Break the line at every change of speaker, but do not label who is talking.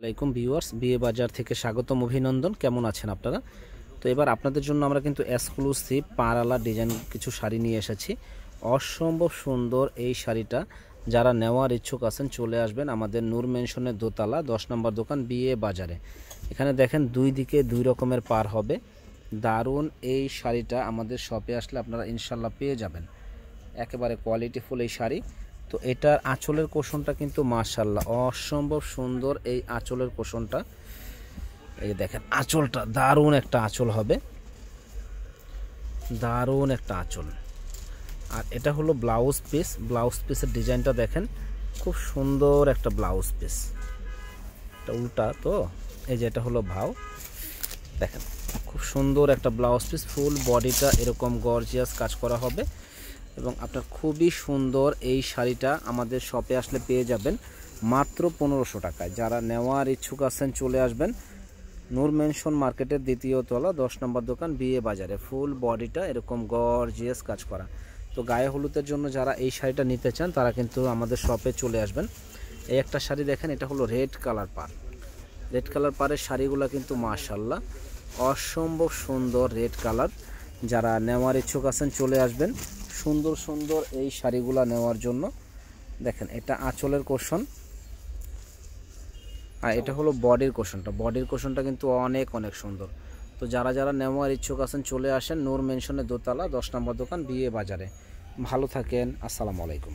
আলাইকুম ভিউয়ার্স, বিয়ে বাজার থেকে স্বাগতম, অভিনন্দন। কেমন আছেন আপনারা? তো এবার আপনাদের জন্য আমরা কিন্তু এক্সক্লুসিভ পাড়ালা ডিজাইন কিছু শাড়ি নিয়ে এসেছি। অসম্ভব সুন্দর এই শাড়িটা যারা নেওয়ার ইচ্ছুক আছেন চলে আসবেন আমাদের নূর মেনশনের দোতলা 10 নম্বর দোকান বিয়ে বাজারে। এখানে দেখেন দুই দিকে দুই রকমের পার হবে। দারুণ এই শাড়িটা আমাদের শপে আসলে আপনারা ইনশাল্লাহ পেয়ে যাবেন। একেবারে কোয়ালিটিফুল এই শাড়ি। তো এটার আঁচলের কোষণটা কিন্তু মাশাআল্লাহ অসম্ভব সুন্দর। এই আঁচলের কোষণটা এই দেখেন, আঁচলটা দারুণ একটা আঁচল হবে, দারুণ একটা আঁচল। আর এটা হলো ব্লাউজ পিস। ব্লাউজ পিসের ডিজাইনটা দেখেন, খুব সুন্দর একটা ব্লাউজ পিস। এটা উল্টা তো, এই যে এটা হলো ভাও। দেখেন খুব সুন্দর একটা ব্লাউজ পিস, ফুল বডিটা এরকম গর্জিয়াস কাজ করা হবে। এবং আপনার খুবই সুন্দর এই শাড়িটা আমাদের শপে আসলে পেয়ে যাবেন মাত্র 1500 টাকায়। যারা নেওয়ার ইচ্ছুক আছেন চলে আসবেন নূর মেনশন মার্কেটের দ্বিতীয় তলা 10 নম্বর দোকান বিয়ে বাজারে। ফুল বডিটা এরকম গর্জিয়াস কাজ করা। তো গায়ে হলুদের জন্য যারা এই শাড়িটা নিতে চান তারা কিন্তু আমাদের শপে চলে আসবেন। এই একটা শাড়ি দেখেন, এটা হলো রেড কালার পার। রেড কালার পারের শাড়িগুলো কিন্তু মাশাআল্লাহ অসম্ভব সুন্দর রেড কালার। যারা নেওয়ার ইচ্ছুক আছেন চলে আসবেন সুন্দর সুন্দর এই শাড়িগুলো নেওয়ার জন্য। দেখেন এটা আঁচলের কোষণ, আর এটা হলো বডির কোষণটা। বডির কোষণটা কিন্তু অনেক অনেক সুন্দর। তো যারা যারা নেওয়ার ইচ্ছুক আছেন চলে আসেন নূর মেনশনের দোতলা 10 নম্বর দোকান বিয়ে বাজারে। ভালো থাকেন, আসসালামু আলাইকুম।